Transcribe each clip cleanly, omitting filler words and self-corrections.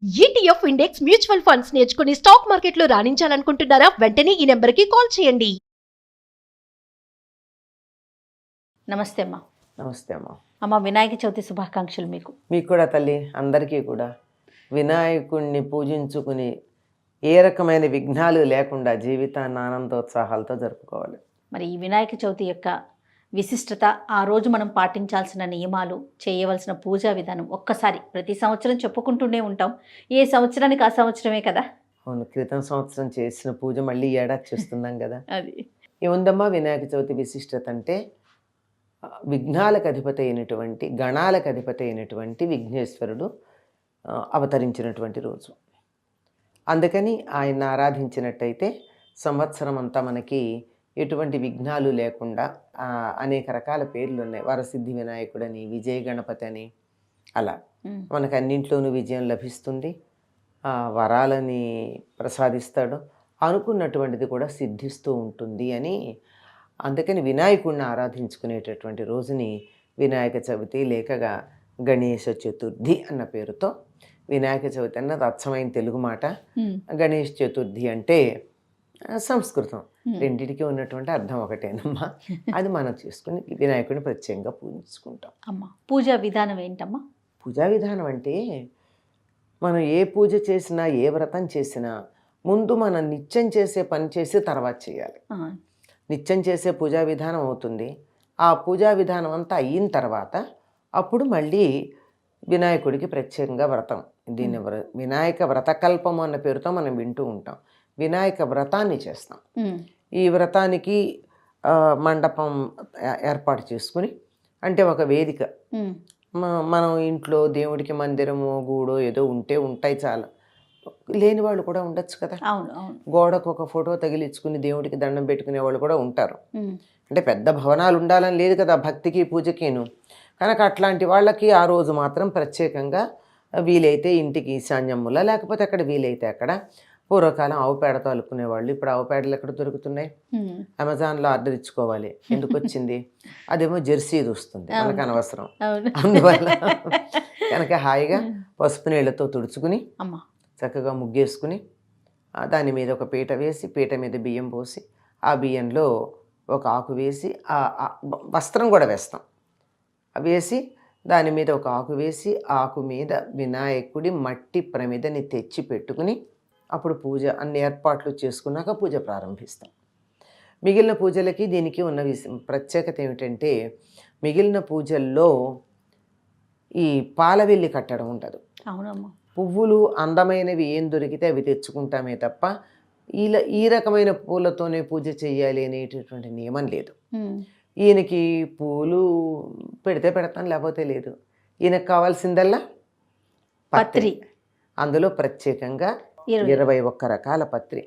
ETF index mutual funds నేర్చుకుని stock మార్కెట్లో రాణించాలనుకుంటున్నారా? వెంటనే ఈ నెంబర్కి కాల్ చేయండి. నమస్తే అమ్మా. నమస్తే అమ్మ. అమ్మ, వినాయక చవితి శుభాకాంక్షలు మీకు. మీకు కూడా తల్లి, అందరికీ కూడా వినాయకుడిని పూజించుకుని ఏ రకమైన విఘ్నాలు లేకుండా జీవితాన్ని ఆనందోత్సాహాలతో జరుపుకోవాలి. మరి ఈ వినాయక చవితి యొక్క విశిష్టత, ఆ రోజు మనం పాటించాల్సిన నియమాలు, చేయవలసిన పూజా విధానం ఒక్కసారి ప్రతి సంవత్సరం చెప్పుకుంటూనే ఉంటాం. ఏ సంవత్సరానికి ఆ సంవత్సరమే కదా. అవును, క్రితం సంవత్సరం చేసిన పూజ మళ్ళీ ఏడాది చేస్తున్నాం కదా. అది ఏముందమ్మా వినాయక చవితి విశిష్టత అంటే, విఘ్నాలకు అధిపతి అయినటువంటి, గణాలకు అధిపతి అయినటువంటి విఘ్నేశ్వరుడు అవతరించినటువంటి రోజు. అందుకని ఆయన ఆరాధించినట్టయితే సంవత్సరం అంతా మనకి ఎటువంటి విఘ్నాలు లేకుండా అనేక రకాల పేర్లు ఉన్నాయి. వరసిద్ధి వినాయకుడని, విజయ గణపతి అని, అలా మనకు అన్నింట్లోనూ విజయం లభిస్తుంది, వరాలని ప్రసాదిస్తాడు, అనుకున్నటువంటిది కూడా సిద్ధిస్తూ ఉంటుంది అని. అందుకని వినాయకుడిని ఆరాధించుకునేటటువంటి రోజుని వినాయక చవితి లేకగా గణేష చతుర్థి అన్న పేరుతో, వినాయక చవితి అన్నది అచ్చమైన తెలుగు మాట, గణేష్ చతుర్థి అంటే సంస్కృతం, రెండింటికి ఉన్నటువంటి అర్థం ఒకటేనమ్మా. అది మనం చేసుకుని వినాయకుడిని ప్రత్యేకంగా పూజించుకుంటాం. అమ్మా, పూజా విధానం ఏంటమ్మా? పూజా విధానం అంటే, మనం ఏ పూజ చేసినా, ఏ వ్రతం చేసినా ముందు మనం నిత్యం చేసే పని చేసి తర్వాత చేయాలి. నిత్యం చేసే పూజా విధానం అవుతుంది. ఆ పూజా విధానం అంతా అయిన తర్వాత అప్పుడు మళ్ళీ వినాయకుడికి ప్రత్యేకంగా వ్రతం, దీన్ని వినాయక వ్రతకల్పము అన్న పేరుతో మనం వింటూ ఉంటాం. వినాయక వ్రతాన్ని చేస్తాం. ఈ వ్రతానికి మండపం ఏర్పాటు చేసుకుని, అంటే ఒక వేదిక, మనం ఇంట్లో దేవుడికి మందిరము, గూడో ఏదో ఉంటాయి, చాలా లేని వాళ్ళు కూడా ఉండొచ్చు కదా. గోడకు ఒక ఫోటో తగిలించుకుని దేవుడికి దండం పెట్టుకునే వాళ్ళు కూడా ఉంటారు. అంటే పెద్ద భవనాలు ఉండాలని లేదు కదా భక్తికి పూజకిను. కనుక అట్లాంటి వాళ్ళకి ఆ రోజు మాత్రం ప్రత్యేకంగా వీలైతే ఇంటికి ఈశాన్యముల, లేకపోతే అక్కడ వీలైతే అక్కడ, పూర్వకాలం ఆవు పేడతో అలుకునేవాళ్ళు, ఇప్పుడు ఆవు పేడలు ఎక్కడ దొరుకుతున్నాయి? అమెజాన్లో ఆర్డర్ ఇచ్చుకోవాలి. ఎందుకు వచ్చింది? అదేమో జెర్సీది వస్తుంది, మనకు అనవసరం. అందువల్ల కనుక హాయిగా పసుపు నీళ్ళతో తుడుచుకుని చక్కగా ముగ్గేసుకుని, దాని మీద ఒక పీట వేసి, పీట మీద బియ్యం పోసి, ఆ బియ్యంలో ఒక ఆకు వేసి, ఆ వస్త్రం కూడా వేస్తాం, వేసి దాని మీద ఒక ఆకు వేసి, ఆకు మీద వినాయకుడి మట్టి ప్రమిదని తెచ్చి పెట్టుకుని, అప్పుడు పూజ అన్ని ఏర్పాట్లు చేసుకున్నాక పూజ ప్రారంభిస్తాం. మిగిలిన పూజలకి దీనికి ఉన్న ప్రత్యేకత ఏమిటంటే, మిగిలిన పూజల్లో ఈ పాలవెల్లి కట్టడం ఉండదు. అవునమ్మా. పువ్వులు అందమైనవి ఏం దొరికితే అవి తెచ్చుకుంటామే తప్ప ఈ రకమైన పూలతోనే పూజ చేయాలి అనేటటువంటి నియమం లేదు. ఈయనకి పూలు పెడితే పెడతాను, లేకపోతే లేదు. ఈయనకు కావాల్సిందల్లా పత్రి. అందులో ప్రత్యేకంగా 21 రకాల పత్రి.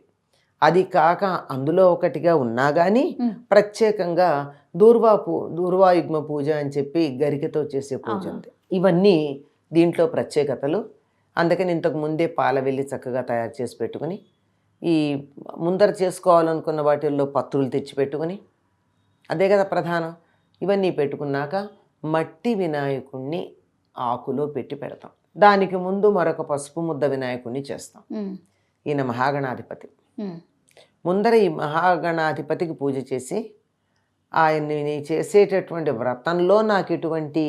అది కాక అందులో ఒకటిగా ఉన్నా కానీ ప్రత్యేకంగా దూర్వాయుగ్మ పూజ అని చెప్పి గరికతో చేసే పూజ ఉంది. ఇవన్నీ దీంట్లో ప్రత్యేకతలు. అందుకని ఇంతకు ముందే పాలవెల్లి చక్కగా తయారు చేసి పెట్టుకుని, ఈ ముందర చేసుకోవాలనుకున్న వాటిల్లో పత్రులు తెచ్చిపెట్టుకుని, అదే కదా ప్రధానం. ఇవన్నీ పెట్టుకున్నాక మట్టి వినాయకుణ్ణి ఆకులో పెట్టి పెడతాం. దానికి ముందు మరొక పసుపు ముద్ద వినాయకుణ్ణి చేస్తాం. ఈయన మహాగణాధిపతి. ముందర ఈ మహాగణాధిపతికి పూజ చేసి, ఆయన్ని చేసేటటువంటి వ్రతంలో నాకు ఎటువంటి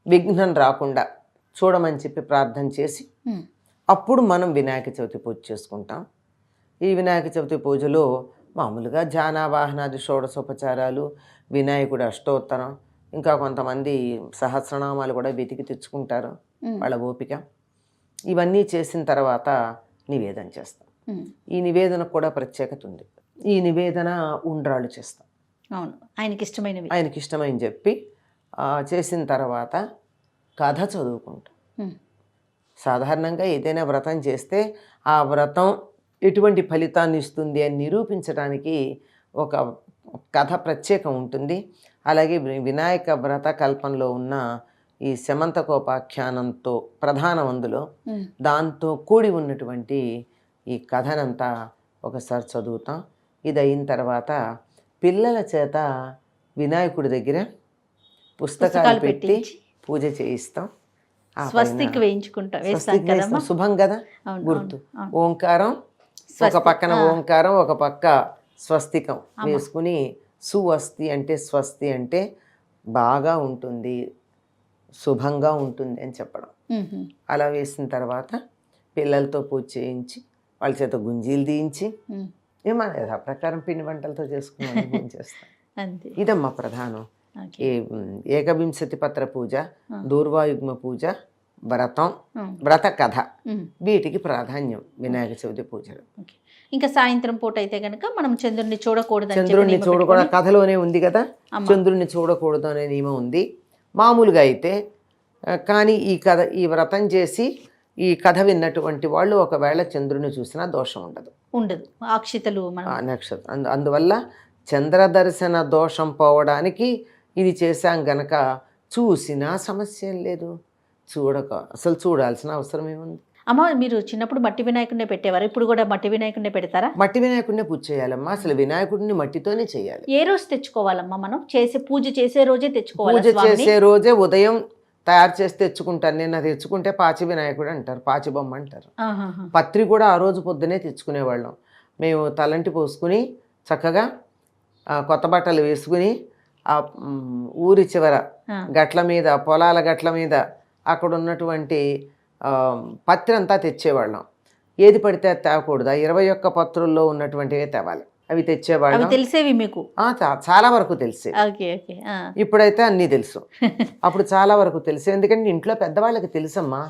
విఘ్నం రాకుండా చూడమని చెప్పి ప్రార్థన చేసి, అప్పుడు మనం వినాయక చవితి పూజ చేసుకుంటాం. ఈ వినాయక చవితి పూజలో మామూలుగా ధ్యానావాహనాది షోడశోపచారాలు, వినాయకుడి అష్టోత్తరం, ఇంకా కొంతమంది సహస్రనామాలు కూడా వెతికి తెచ్చుకుంటారు, వాళ్ళ ఓపిక. ఇవన్నీ చేసిన తర్వాత నివేదన చేస్తాం. ఈ నివేదనకు కూడా ప్రత్యేకత ఉంది. ఈ నివేదన ఉండ్రాళ్ళు చేస్తాం. అవును, ఆయనకి ఇష్టమని చెప్పి చేసిన తర్వాత కథ చదువుకుంటాం. సాధారణంగా ఏదైనా వ్రతం చేస్తే ఆ వ్రతం ఎటువంటి ఫలితాన్ని ఇస్తుంది అని నిరూపించడానికి ఒక కథ ప్రత్యేకం ఉంటుంది. అలాగే వినాయక వ్రత కల్పంలో ఉన్న ఈ శమంతకోపాఖ్యానంతో ప్రధానం అందులో, దాంతో కూడి ఉన్నటువంటి ఈ కథనంతా ఒకసారి చదువుతాం. ఇది అయిన తర్వాత పిల్లల చేత వినాయకుడి దగ్గర పుస్తకాలు పెట్టి పూజ చేయిస్తాం. ఆ స్వస్తిక్ పైన వేయించుకుంటా వేస్తాం స్వస్తిక్ కదమ్మా. వేస్తాం, శుభం కదా అవును, గుర్తు. అవును, అవును. ఓంకారం ఒక స్వస్తిక్, పక్కన ఓంకారం, ఒక పక్క స్వస్తికం అమ్మ. వేసుకుని సువస్తి అంటే స్వస్తి అంటే బాగా ఉంటుంది, శుభంగా ఉంటుంది అని చెప్పడం. మ్మ్. అలా వేసిన తర్వాత పిల్లలతో పూజ చేయించి వాళ్ళ చేత గుంజీలు తీయించి మ్మ్. ఏమన్నా యథా ప్రకారం పిండి వంటలతో చేసుకుని పూజ చేస్తాం. అంతే. ఇదమ్మా ప్రధానం. ఓకే. ఈ ఏకవింశతి పత్ర పూజ, ఆ. దూర్వాయుగ్మ పూజ, వ్రతం, మ్మ్. వ్రత కథ, మ్మ్. వీటికి ప్రాధాన్యం వినాయక చవితి పూజలు. ఓకే. ఇంకా సాయంత్రం పూట అయితే కనుక మనం చంద్రుడిని చూడకూడదు అని చెప్పి చంద్రుడిని నియమం చూడకూడదు, పెట్టుకొని- కథలోనే ఉంది కదా, అమ్మ. చంద్రుడిని చూడకూడదు అనే నియమం ఉంది. మామూలుగా అయితే కానీ ఈ వ్రతం చేసి ఈ కథ విన్నటువంటి వాళ్ళు ఒకవేళ చంద్రుని చూసినా దోషం ఉండదు. ఉండదు. అక్షితలు మనం నక్షత్రం అందువల్ల చంద్రదర్శన దోషం పోవడానికి ఇది చేశాం గనక చూసినా సమస్య ఏం లేదు, అసలు చూడాల్సిన అవసరం ఏముంది. అమ్మ, మీరు చిన్నప్పుడు మట్టి వినాయకుడినే పెట్టేవారు, ఇప్పుడు కూడా మట్టి వినాయకుడినే పెడతారా? మట్టి వినాయకుడినే పూజ చేయాలమ్మా. అసలు వినాయకుడిని మట్టితోనే చేయాలి. ఏ రోజు తెచ్చుకోవాలమ్మా మనం? పూజ చేసే రోజే తెచ్చుకోవాలి. పూజ చేసే రోజే ఉదయం తయారు చేసి తెచ్చుకుంటాను. నేను అది తెచ్చుకుంటే పాచి వినాయకుడు అంటారు, పాచి బొమ్మ అంటారు. పత్రి కూడా ఆ రోజు పొద్దునే తెచ్చుకునేవాళ్ళం. మేము తలంటి పోసుకుని చక్కగా కొత్త బట్టలు వేసుకుని ఆ ఊరి చివర గట్ల మీద, పొలాల గట్ల మీద అక్కడ ఉన్నటువంటి పత్రి అంతా తెచ్చేవాళ్ళం. ఏది పడితే అది తేవకూడదు. 21 పత్రుల్లో ఉన్నటువంటివే తేవాలి. అవి తెచ్చేవాళ్ళం. తెలిసేవి మీకు? చాలా వరకు తెలిసే. Okay, okay. ఇప్పుడైతే అన్నీ తెలుసు. అప్పుడు చాలా వరకు తెలుసు. ఎందుకంటే ఇంట్లో పెద్దవాళ్ళకి తెలుసమ్మా.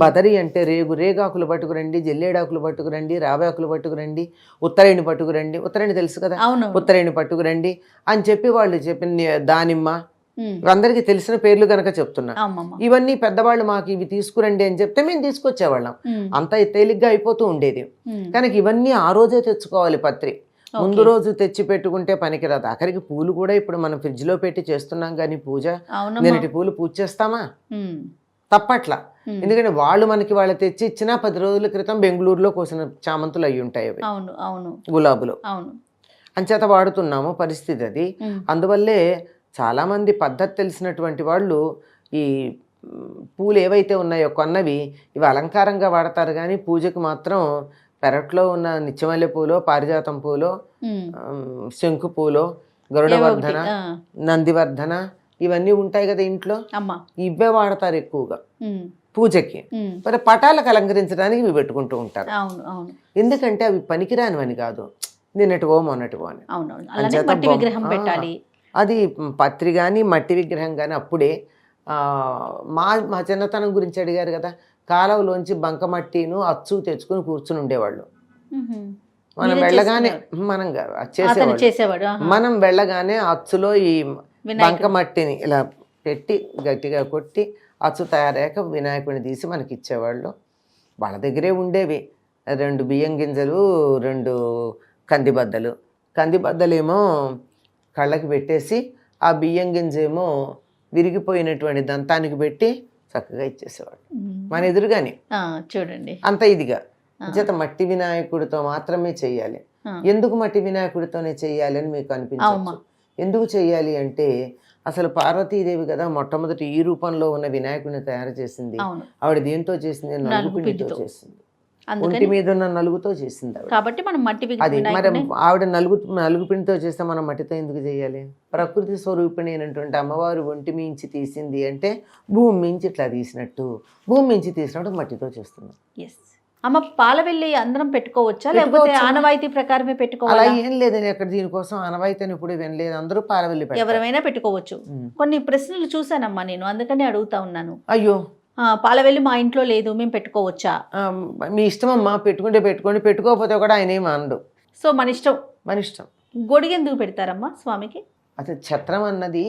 బదరి అంటే రేగాకులు పట్టుకురండి, జల్లేడాకులు పట్టుకురండి, రాబాకులు పట్టుకురండి, ఉత్తరేణి పట్టుకురండి. ఉత్తరేణి తెలుసు కదా, ఉత్తరేణి పట్టుకురండి అని చెప్పి వాళ్ళు చెప్పిన దానిమ్మ, అందరికీ తెలిసిన పేర్లు కనుక చెప్తున్నా. ఇవన్నీ పెద్దవాళ్ళు మాకు ఇవి తీసుకురండి అని చెప్తే మేము తీసుకొచ్చేవాళ్ళం. అంత తేలిగ్గా అయిపోతూ ఉండేది. కనుక ఇవన్నీ ఆ రోజే తెచ్చుకోవాలి. పత్రి ముందు రోజు తెచ్చి పెట్టుకుంటే పనికిరాదు. ఆఖరికి పూలు కూడా ఇప్పుడు మనం ఫ్రిడ్జ్లో పెట్టి చేస్తున్నాం కానీ పూజ నిన్నటి పూలు పూజ చేస్తామా? తప్పట్లా. ఎందుకంటే వాళ్ళు తెచ్చి ఇచ్చినా 10 రోజుల క్రితం బెంగళూరులో కోసిన చామంతులు అయి ఉంటాయి అవి, గులాబులు. అంచేత వాడుతున్నాము. పరిస్థితి అది. అందువల్లే చాలామంది పద్ధతి తెలిసినటువంటి వాళ్ళు ఈ పూలు ఏవైతే ఉన్నాయో కొన్నవి ఇవి అలంకారంగా వాడతారు కానీ పూజకు మాత్రం పెరట్లో ఉన్న నిత్యమల్లె పూలో, పారిజాతం పూలో, శంకు పూలో, గరుడవర్ధన, నందివర్ధన ఇవన్నీ ఉంటాయి కదా ఇంట్లో, ఇవే వాడతారు ఎక్కువగా పూజకి. మరి పటాలకు అలంకరించడానికి ఇవి పెట్టుకుంటూ ఉంటారు. ఎందుకంటే అవి పనికిరానివని కాదు, నిన్నటివో మొన్నటివో అని. అది పత్రి కానీ మట్టి విగ్రహం కానీ అప్పుడే మా చిన్నతనం గురించి అడిగారు కదా, కాలువలోంచి బంకమట్టిను అచ్చు తెచ్చుకుని కూర్చుని ఉండేవాళ్ళు. మనం వెళ్ళగానే మనం వెళ్ళగానే అచ్చులో ఈ బంకమట్టిని ఇలా పెట్టి గట్టిగా కొట్టి అచ్చు తయారయ్యాక వినాయకుడిని తీసి మనకి ఇచ్చేవాళ్ళు. వాళ్ళ దగ్గరే ఉండేవి 2 బియ్యం గింజలు, 2 కందిబద్దలేమో కళ్ళకి పెట్టేసి ఆ బియ్యం గింజ ఏమో విరిగిపోయినటువంటి దంతానికి పెట్టి చక్కగా ఇచ్చేసేవాడు మన ఎదురుగానే. చూడండి, అంత ఇదిగా చేత మట్టి వినాయకుడితో మాత్రమే చెయ్యాలి. ఎందుకు మట్టి వినాయకుడితోనే చెయ్యాలి అని మీకు అనిపించవచ్చు. ఎందుకు చెయ్యాలి అంటే అసలు పార్వతీదేవి కదా మొట్టమొదటి ఈ రూపంలో ఉన్న వినాయకుడిని తయారు చేసింది. ఆవిడ దేంతో చేసింది? నలుగుపిండితో చేసింది. ఒంటి మీద ఉన్న నలుగుతో చేసింది ఆవిడ. కాబట్టి మనం మట్టి అది మరి ఆవిడ నలుగుపిండితో చేస్తే మనం మట్టితో ఎందుకు చేయాలి? ప్రకృతి స్వరూపిణి అయినటువంటి అమ్మవారు ఒంటి మించి తీసింది అంటే భూమి మించి ఇట్లా తీసినట్టు, భూమి మించి తీసినట్టు మట్టితో చేస్తున్నాం. అమ్మ, పాలవెల్లి అందరం పెట్టుకోవచ్చా లేకపోతే ఆనవాయితీ ప్రకారమే పెట్టుకోవాలా? అలా ఏం లేదని అక్కడ దీనికోసం ఆనవాయితీని ఇప్పుడు వినలేదు. అందరూ పాలవెల్లి ఎవరైనా పెట్టుకోవచ్చు. కొన్ని ప్రశ్నలు చూసానమ్మా నేను, అందుకని అడుగుతా ఉన్నాను. అయ్యో, పాలవెల్లి మా ఇంట్లో లేదు, మేము పెట్టుకోవచ్చా? మీ ఇష్టం అమ్మా, పెట్టుకుంటే పెట్టుకోండి, పెట్టుకోకపోతే కూడా ఆయన ఏమి అనడు. సో మన ఇష్టం. మన ఇష్టం. గొడుగు ఎందుకు పెడతారమ్మా స్వామికి? అసలు ఛత్రం అన్నది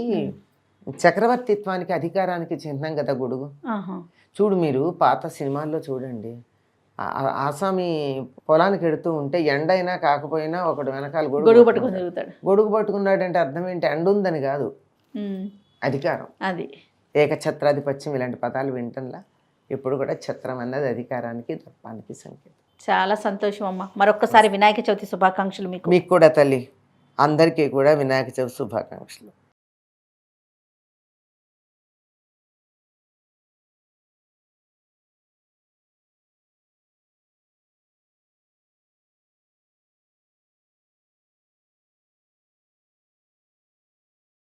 చక్రవర్తిత్వానికి అధికారానికి చిహ్నం కదా గొడుగు. చూడు, మీరు పాత సినిమాల్లో చూడండి, ఆసామి పొలానికి ఎడుతూ ఉంటే ఎండైనా కాకపోయినా ఒకడు వెనకాల గొడుగు పట్టుకుని తిరుగుతాడు. గొడుగు పట్టుకున్నాడంటే అర్థం ఏంటి? ఎండ ఉందని కాదు, అధికారం. అది ఏకఛత్రాధిపత్యం ఇలాంటి పదాలు వింటంలా. ఇప్పుడు కూడా ఛత్రం అన్నది అధికారానికి, దర్పానికి సంకేతం. చాలా సంతోషం అమ్మ. మరొక్కసారి వినాయక చవితి శుభాకాంక్షలు మీకు. మీకు కూడా తల్లి, అందరికీ కూడా వినాయక చవితి శుభాకాంక్షలు.